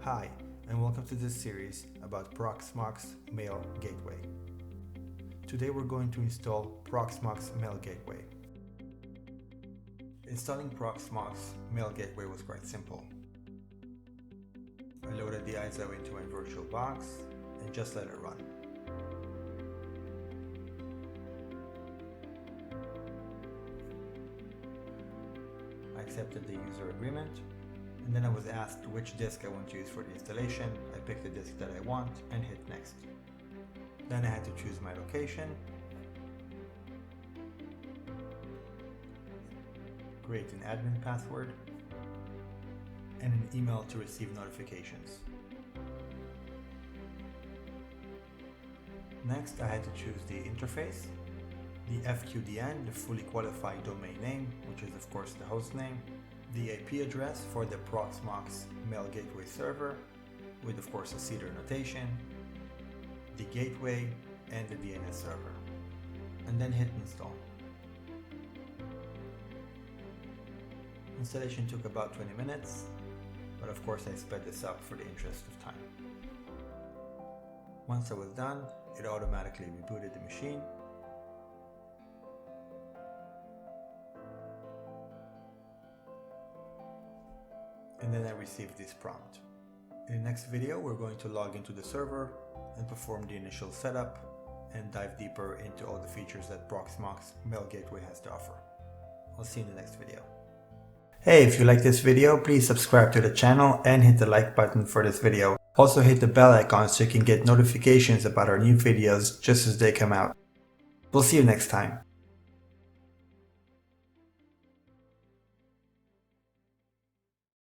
Hi, and welcome to this series about Proxmox Mail Gateway. Today we're going to install Proxmox Mail Gateway. Installing Proxmox Mail Gateway was quite simple. I loaded the CISO into my virtual box and just let it run. I accepted the user agreement, and then I was asked which disk I want to use for the installation. I picked the disk that I want and hit next. Then I had to choose my location, create an admin password, and an email to receive notifications. Next, I had to choose the interface, the FQDN, the fully qualified domain name, which is of course the host name, the IP address for the Proxmox Mail Gateway server, with of course a CIDR notation, the gateway, and the DNS server, and then hit install. Installation took about 20 minutes, but of course I sped this up for the interest of time. Once I was done, it automatically rebooted the machine. And then I received this prompt. In the next video, we're going to log into the server and perform the initial setup and dive deeper into all the features that Proxmox Mail Gateway has to offer. I'll see you in the next video. Hey, if you like this video, please subscribe to the channel and hit the like button for this video. Also hit the bell icon so you can get notifications about our new videos just as they come out. We'll see you next time.